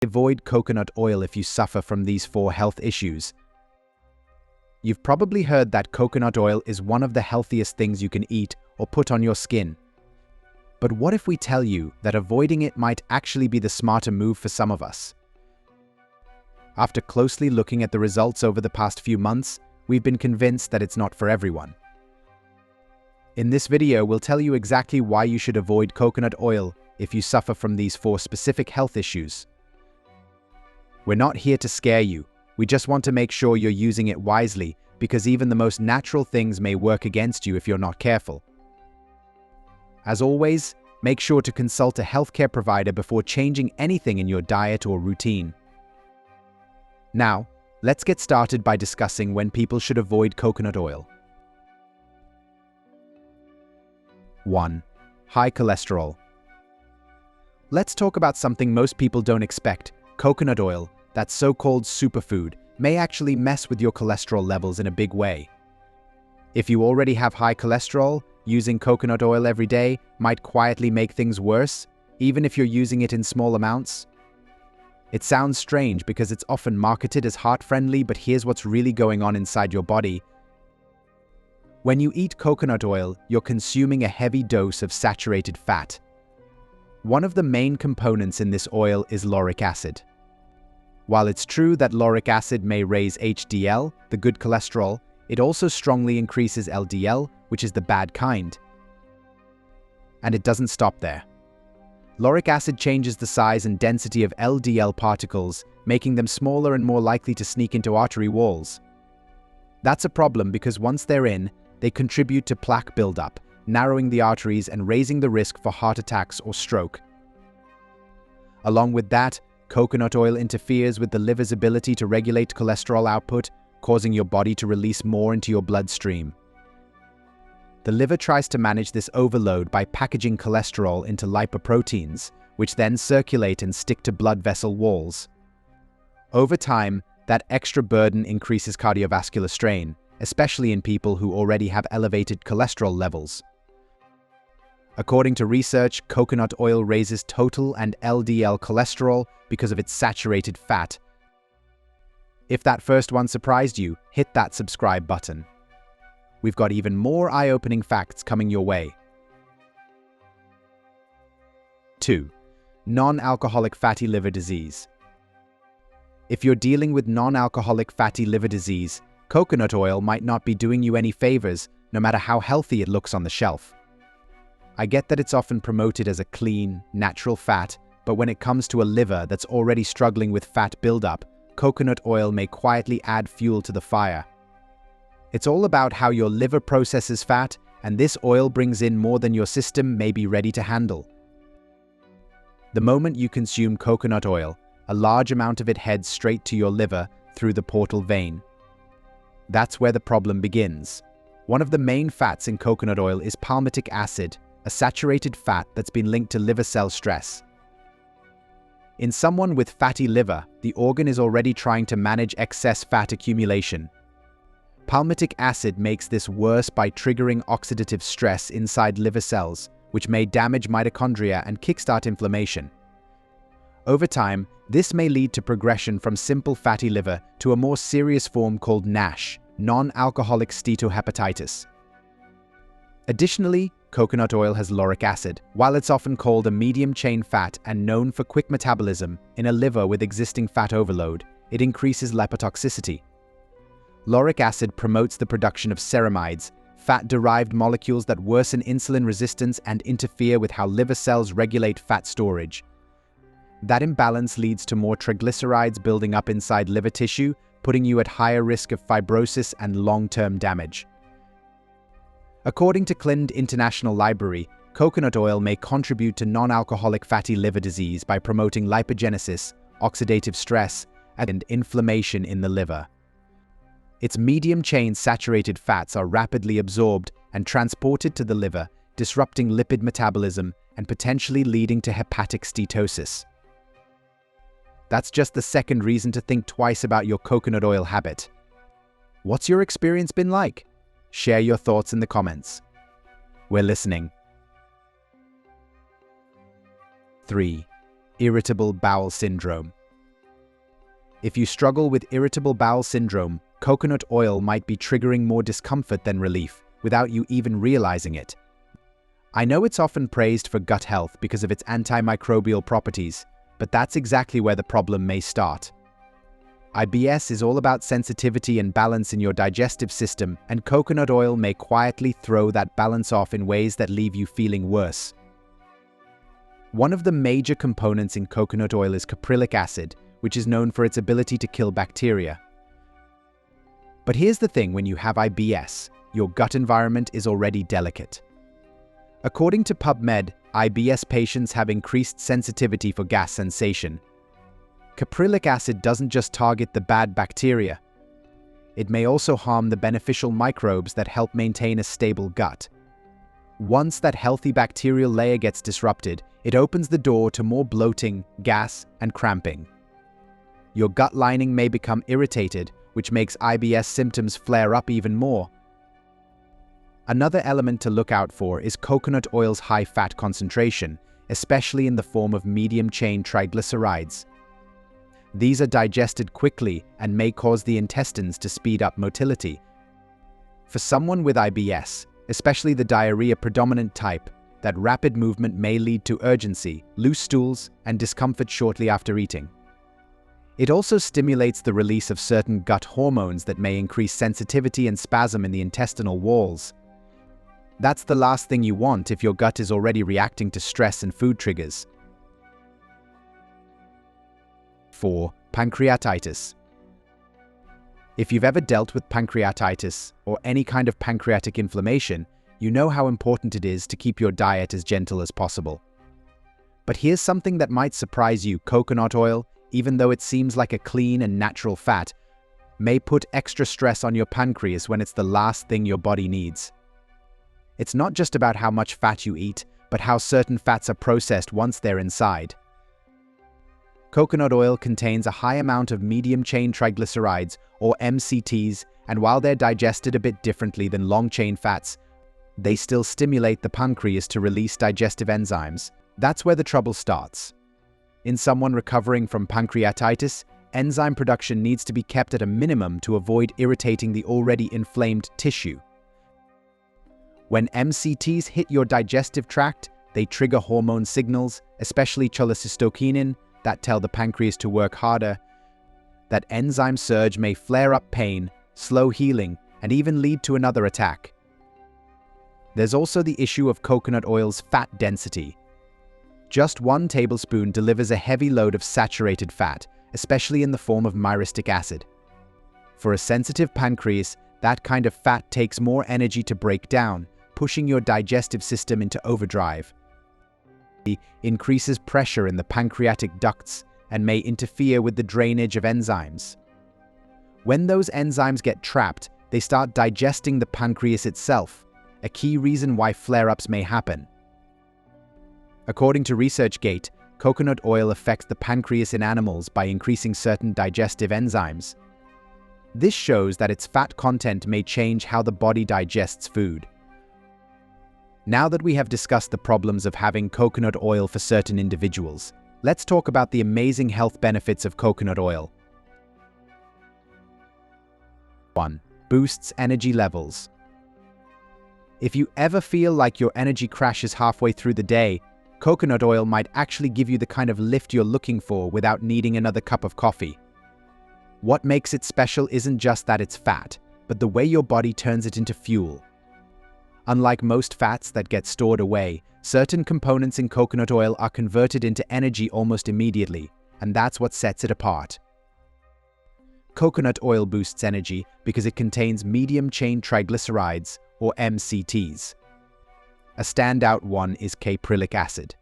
Avoid coconut oil if you suffer from these 4 health issues. You've probably heard that coconut oil is one of the healthiest things you can eat or put on your skin. But what if we tell you that avoiding it might actually be the smarter move for some of us? After closely looking at the results over the past few months, we've been convinced that it's not for everyone. In this video, we'll tell you exactly why you should avoid coconut oil if you suffer from these 4 specific health issues. We're not here to scare you. We just want to make sure you're using it wisely, because even the most natural things may work against you if you're not careful. As always, make sure to consult a healthcare provider before changing anything in your diet or routine. Now, let's get started by discussing when people should avoid coconut oil. 1. High cholesterol. Let's talk about something most people don't expect. Coconut oil, that so-called superfood, may actually mess with your cholesterol levels in a big way. If you already have high cholesterol, using coconut oil every day might quietly make things worse, even if you're using it in small amounts. It sounds strange because it's often marketed as heart-friendly, but here's what's really going on inside your body. When you eat coconut oil, you're consuming a heavy dose of saturated fat. One of the main components in this oil is lauric acid. While it's true that lauric acid may raise HDL, the good cholesterol, it also strongly increases LDL, which is the bad kind. And it doesn't stop there. Lauric acid changes the size and density of LDL particles, making them smaller and more likely to sneak into artery walls. That's a problem because once they're in, they contribute to plaque buildup, narrowing the arteries and raising the risk for heart attacks or stroke. Along with that, coconut oil interferes with the liver's ability to regulate cholesterol output, causing your body to release more into your bloodstream. The liver tries to manage this overload by packaging cholesterol into lipoproteins, which then circulate and stick to blood vessel walls. Over time, that extra burden increases cardiovascular strain, especially in people who already have elevated cholesterol levels. According to research, coconut oil raises total and LDL cholesterol because of its saturated fat. If that first one surprised you, hit that subscribe button. We've got even more eye-opening facts coming your way. 2. Non-alcoholic fatty liver disease. If you're dealing with non-alcoholic fatty liver disease, coconut oil might not be doing you any favors, no matter how healthy it looks on the shelf. I get that it's often promoted as a clean, natural fat, but when it comes to a liver that's already struggling with fat buildup, coconut oil may quietly add fuel to the fire. It's all about how your liver processes fat, and this oil brings in more than your system may be ready to handle. The moment you consume coconut oil, a large amount of it heads straight to your liver through the portal vein. That's where the problem begins. One of the main fats in coconut oil is palmitic acid, a saturated fat that's been linked to liver cell stress. In someone with fatty liver, the organ is already trying to manage excess fat accumulation. Palmitic acid makes this worse by triggering oxidative stress inside liver cells, which may damage mitochondria and kickstart inflammation. Over time, this may lead to progression from simple fatty liver to a more serious form called NASH, non-alcoholic steatohepatitis. Additionally, coconut oil has lauric acid. While it's often called a medium-chain fat and known for quick metabolism, in a liver with existing fat overload, it increases lipotoxicity. Lauric acid promotes the production of ceramides, fat-derived molecules that worsen insulin resistance and interfere with how liver cells regulate fat storage. That imbalance leads to more triglycerides building up inside liver tissue, putting you at higher risk of fibrosis and long-term damage. According to Clind International Library, coconut oil may contribute to non-alcoholic fatty liver disease by promoting lipogenesis, oxidative stress, and inflammation in the liver. Its medium-chain saturated fats are rapidly absorbed and transported to the liver, disrupting lipid metabolism and potentially leading to hepatic steatosis. That's just the second reason to think twice about your coconut oil habit. What's your experience been like? Share your thoughts in the comments. We're listening. 3. Irritable bowel syndrome. If you struggle with irritable bowel syndrome, coconut oil might be triggering more discomfort than relief, without you even realizing it. I know it's often praised for gut health because of its antimicrobial properties, but that's exactly where the problem may start. IBS is all about sensitivity and balance in your digestive system, and coconut oil may quietly throw that balance off in ways that leave you feeling worse. One of the major components in coconut oil is caprylic acid, which is known for its ability to kill bacteria. But here's the thing: when you have IBS, your gut environment is already delicate. According to PubMed, IBS patients have increased sensitivity for gas sensation. Caprylic acid doesn't just target the bad bacteria. It may also harm the beneficial microbes that help maintain a stable gut. Once that healthy bacterial layer gets disrupted, it opens the door to more bloating, gas, and cramping. Your gut lining may become irritated, which makes IBS symptoms flare up even more. Another element to look out for is coconut oil's high fat concentration, especially in the form of medium-chain triglycerides. These are digested quickly and may cause the intestines to speed up motility. For someone with IBS, especially the diarrhea-predominant type, that rapid movement may lead to urgency, loose stools, and discomfort shortly after eating. It also stimulates the release of certain gut hormones that may increase sensitivity and spasm in the intestinal walls. That's the last thing you want if your gut is already reacting to stress and food triggers. 4. Pancreatitis. If you've ever dealt with pancreatitis or any kind of pancreatic inflammation, you know how important it is to keep your diet as gentle as possible. But here's something that might surprise you: coconut oil, even though it seems like a clean and natural fat, may put extra stress on your pancreas when it's the last thing your body needs. It's not just about how much fat you eat, but how certain fats are processed once they're inside. Coconut oil contains a high amount of medium-chain triglycerides, or MCTs, and while they're digested a bit differently than long-chain fats, they still stimulate the pancreas to release digestive enzymes. That's where the trouble starts. In someone recovering from pancreatitis, enzyme production needs to be kept at a minimum to avoid irritating the already inflamed tissue. When MCTs hit your digestive tract, they trigger hormone signals, especially cholecystokinin, that tell the pancreas to work harder. That enzyme surge may flare up pain, slow healing, and even lead to another attack. There's also the issue of coconut oil's fat density. Just 1 tablespoon delivers a heavy load of saturated fat, especially in the form of myristic acid. For a sensitive pancreas, that kind of fat takes more energy to break down, pushing your digestive system into overdrive. It increases pressure in the pancreatic ducts and may interfere with the drainage of enzymes. When those enzymes get trapped, they start digesting the pancreas itself, a key reason why flare-ups may happen. According to ResearchGate, coconut oil affects the pancreas in animals by increasing certain digestive enzymes. This shows that its fat content may change how the body digests food. Now that we have discussed the problems of having coconut oil for certain individuals, let's talk about the amazing health benefits of coconut oil. 1. Boosts energy levels. If you ever feel like your energy crashes halfway through the day, coconut oil might actually give you the kind of lift you're looking for without needing another cup of coffee. What makes it special isn't just that it's fat, but the way your body turns it into fuel. Unlike most fats that get stored away, certain components in coconut oil are converted into energy almost immediately, and that's what sets it apart. Coconut oil boosts energy because it contains medium-chain triglycerides, or MCTs. A standout one is caprylic acid.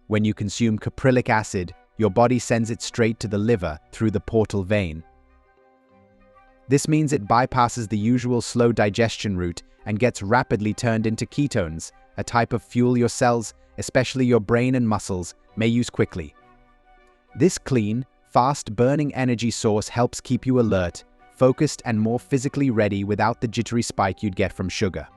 When you consume caprylic acid, your body sends it straight to the liver through the portal vein. This means it bypasses the usual slow digestion route and gets rapidly turned into ketones, a type of fuel your cells, especially your brain and muscles, may use quickly. This clean, fast-burning energy source helps keep you alert, focused, and more physically ready without the jittery spike you'd get from sugar.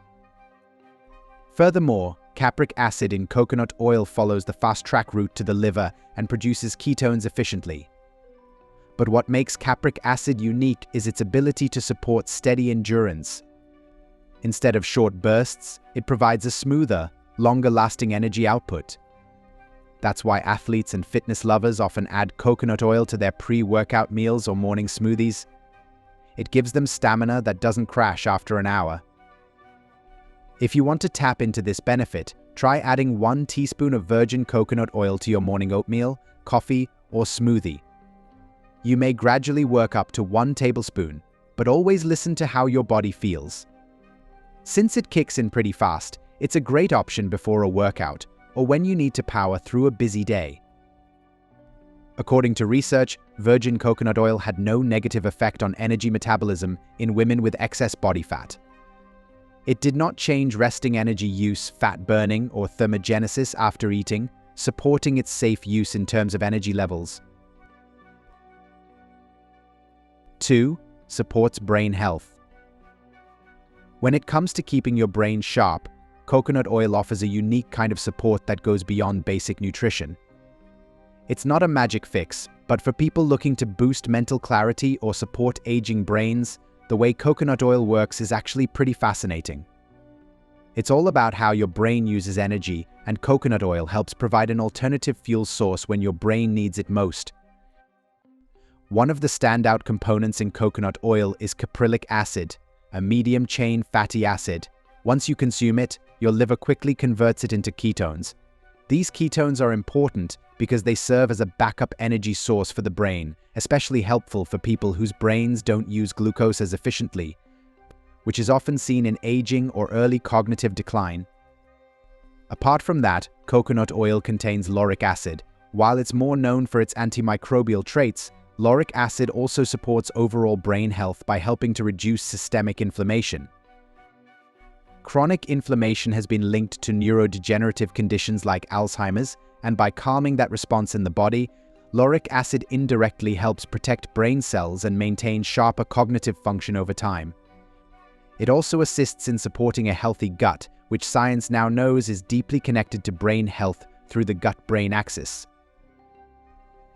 Furthermore, capric acid in coconut oil follows the fast-track route to the liver and produces ketones efficiently. But what makes capric acid unique is its ability to support steady endurance. Instead of short bursts, it provides a smoother, longer-lasting energy output. That's why athletes and fitness lovers often add coconut oil to their pre-workout meals or morning smoothies. It gives them stamina that doesn't crash after an hour. If you want to tap into this benefit, try adding 1 teaspoon of virgin coconut oil to your morning oatmeal, coffee, or smoothie. You may gradually work up to 1 tablespoon, but always listen to how your body feels. Since it kicks in pretty fast, it's a great option before a workout or when you need to power through a busy day. According to research, virgin coconut oil had no negative effect on energy metabolism in women with excess body fat. It did not change resting energy use, fat burning, or thermogenesis after eating, supporting its safe use in terms of energy levels. 2. Supports brain health. When it comes to keeping your brain sharp, coconut oil offers a unique kind of support that goes beyond basic nutrition. It's not a magic fix, but for people looking to boost mental clarity or support aging brains, the way coconut oil works is actually pretty fascinating. It's all about how your brain uses energy, and coconut oil helps provide an alternative fuel source when your brain needs it most. One of the standout components in coconut oil is caprylic acid, a medium-chain fatty acid. Once you consume it, your liver quickly converts it into ketones. These ketones are important because they serve as a backup energy source for the brain, especially helpful for people whose brains don't use glucose as efficiently, which is often seen in aging or early cognitive decline. Apart from that, coconut oil contains lauric acid. While it's more known for its antimicrobial traits, lauric acid also supports overall brain health by helping to reduce systemic inflammation. Chronic inflammation has been linked to neurodegenerative conditions like Alzheimer's, and by calming that response in the body, lauric acid indirectly helps protect brain cells and maintain sharper cognitive function over time. It also assists in supporting a healthy gut, which science now knows is deeply connected to brain health through the gut-brain axis.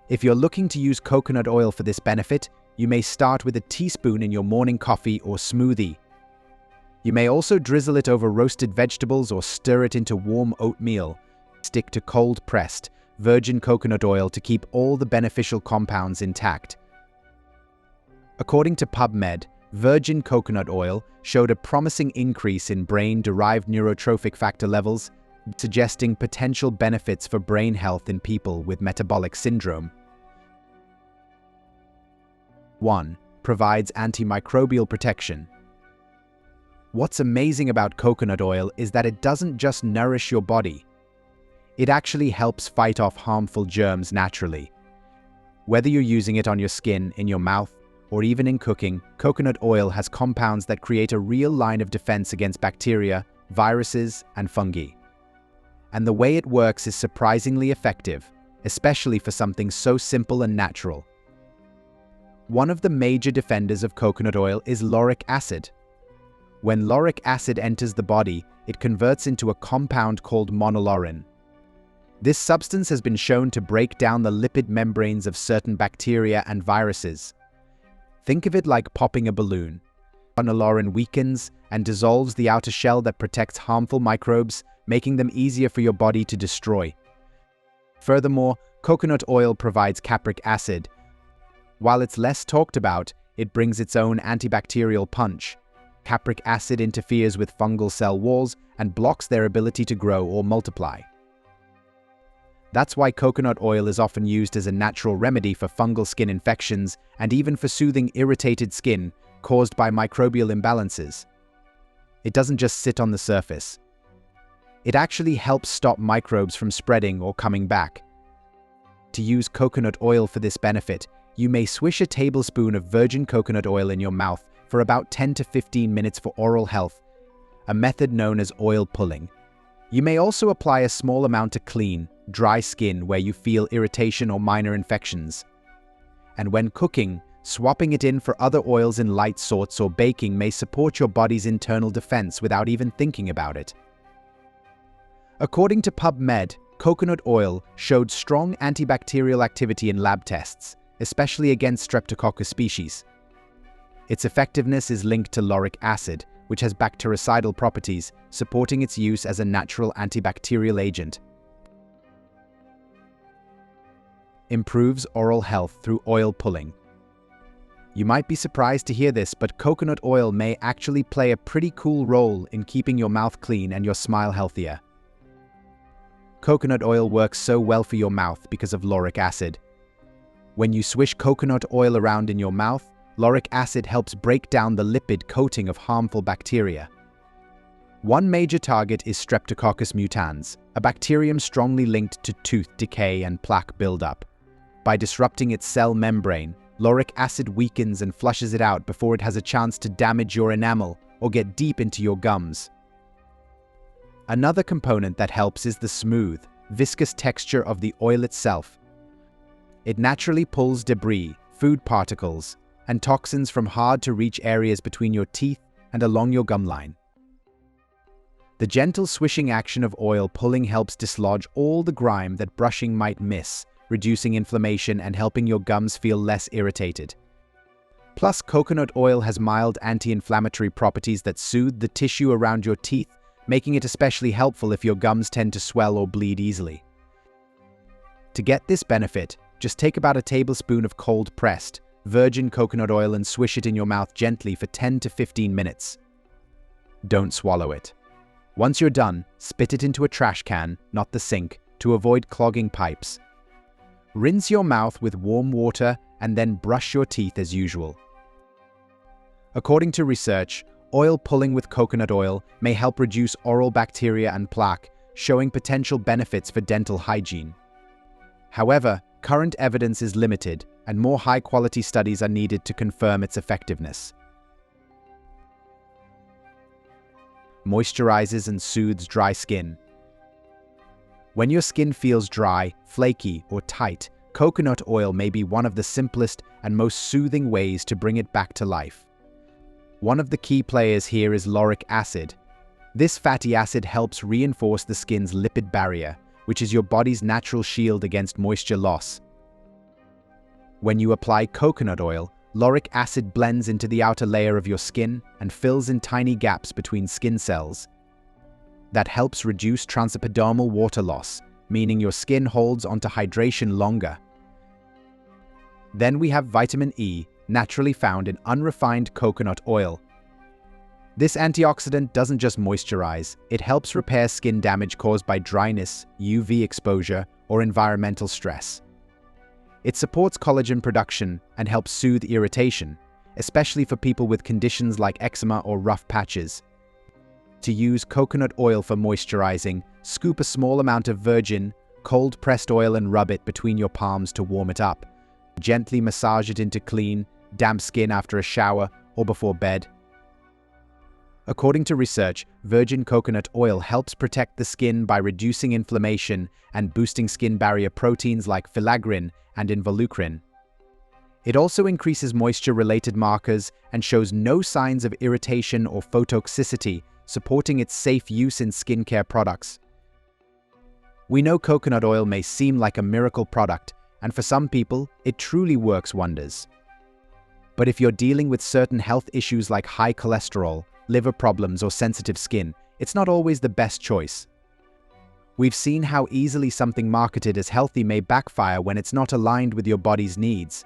If you're looking to use coconut oil for this benefit, you may start with a teaspoon in your morning coffee or smoothie. You may also drizzle it over roasted vegetables or stir it into warm oatmeal. Stick to cold-pressed, virgin coconut oil to keep all the beneficial compounds intact. According to PubMed, virgin coconut oil showed a promising increase in brain-derived neurotrophic factor levels, suggesting potential benefits for brain health in people with metabolic syndrome. 1. Provides antimicrobial protection. What's amazing about coconut oil is that it doesn't just nourish your body. It actually helps fight off harmful germs naturally. Whether you're using it on your skin, in your mouth, or even in cooking, coconut oil has compounds that create a real line of defense against bacteria, viruses, and fungi. And the way it works is surprisingly effective, especially for something so simple and natural. One of the major defenders of coconut oil is lauric acid. When lauric acid enters the body, it converts into a compound called monolaurin. This substance has been shown to break down the lipid membranes of certain bacteria and viruses. Think of it like popping a balloon. Monolaurin weakens and dissolves the outer shell that protects harmful microbes, making them easier for your body to destroy. Furthermore, coconut oil provides capric acid. While it's less talked about, it brings its own antibacterial punch. Capric acid interferes with fungal cell walls and blocks their ability to grow or multiply. That's why coconut oil is often used as a natural remedy for fungal skin infections and even for soothing irritated skin caused by microbial imbalances. It doesn't just sit on the surface. It actually helps stop microbes from spreading or coming back. To use coconut oil for this benefit, you may swish a tablespoon of virgin coconut oil in your mouth for about 10 to 15 minutes for oral health, a method known as oil pulling. You may also apply a small amount to clean, dry skin where you feel irritation or minor infections. And when cooking, swapping it in for other oils in light sorts or baking may support your body's internal defense without even thinking about it. According to PubMed, coconut oil showed strong antibacterial activity in lab tests, especially against Streptococcus species. Its effectiveness is linked to lauric acid, which has bactericidal properties, supporting its use as a natural antibacterial agent. Improves oral health through oil pulling. You might be surprised to hear this, but coconut oil may actually play a pretty cool role in keeping your mouth clean and your smile healthier. Coconut oil works so well for your mouth because of lauric acid. When you swish coconut oil around in your mouth, lauric acid helps break down the lipid coating of harmful bacteria. One major target is Streptococcus mutans, a bacterium strongly linked to tooth decay and plaque buildup. By disrupting its cell membrane, lauric acid weakens and flushes it out before it has a chance to damage your enamel or get deep into your gums. Another component that helps is the smooth, viscous texture of the oil itself. It naturally pulls debris, food particles, and toxins from hard-to-reach areas between your teeth and along your gum line. The gentle swishing action of oil pulling helps dislodge all the grime that brushing might miss, reducing inflammation and helping your gums feel less irritated. Plus, coconut oil has mild anti-inflammatory properties that soothe the tissue around your teeth, making it especially helpful if your gums tend to swell or bleed easily. To get this benefit, just take about a tablespoon of cold-pressed, virgin coconut oil and swish it in your mouth gently for 10 to 15 minutes. Don't swallow it. Once you're done, spit it into a trash can, not the sink, to avoid clogging pipes. Rinse your mouth with warm water and then brush your teeth as usual. According to research, oil pulling with coconut oil may help reduce oral bacteria and plaque, showing potential benefits for dental hygiene. However, current evidence is limited, and more high-quality studies are needed to confirm its effectiveness. Moisturizes and soothes dry skin. When your skin feels dry, flaky, or tight, coconut oil may be one of the simplest and most soothing ways to bring it back to life. One of the key players here is lauric acid. This fatty acid helps reinforce the skin's lipid barrier, which is your body's natural shield against moisture loss. When you apply coconut oil, lauric acid blends into the outer layer of your skin and fills in tiny gaps between skin cells. That helps reduce transepidermal water loss, meaning your skin holds onto hydration longer. Then we have vitamin E, naturally found in unrefined coconut oil. This antioxidant doesn't just moisturize, it helps repair skin damage caused by dryness, UV exposure, or environmental stress. It supports collagen production and helps soothe irritation, especially for people with conditions like eczema or rough patches. To use coconut oil for moisturizing, scoop a small amount of virgin, cold-pressed oil and rub it between your palms to warm it up. Gently massage it into clean, damp skin after a shower or before bed. According to research, virgin coconut oil helps protect the skin by reducing inflammation and boosting skin barrier proteins like filaggrin and involucrin. It also increases moisture-related markers and shows no signs of irritation or phototoxicity, supporting its safe use in skincare products. We know coconut oil may seem like a miracle product, and for some people, it truly works wonders. But if you're dealing with certain health issues like high cholesterol, liver problems, or sensitive skin, it's not always the best choice. We've seen how easily something marketed as healthy may backfire when it's not aligned with your body's needs.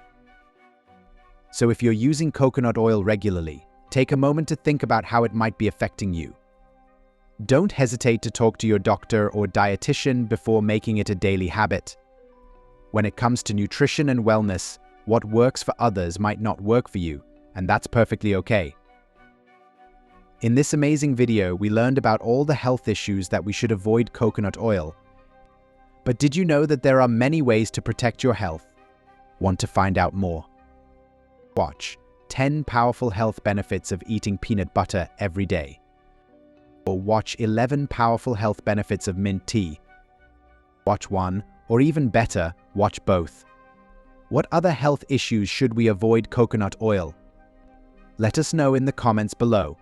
So if you're using coconut oil regularly, take a moment to think about how it might be affecting you. Don't hesitate to talk to your doctor or dietitian before making it a daily habit. When it comes to nutrition and wellness, what works for others might not work for you, and that's perfectly okay. In this amazing video, we learned about all the health issues that we should avoid coconut oil. But did you know that there are many ways to protect your health? Want to find out more? Watch 10 powerful health benefits of eating peanut butter every day. Or watch 11 powerful health benefits of mint tea. Watch one, or even better, watch both. What other health issues should we avoid coconut oil? Let us know in the comments below.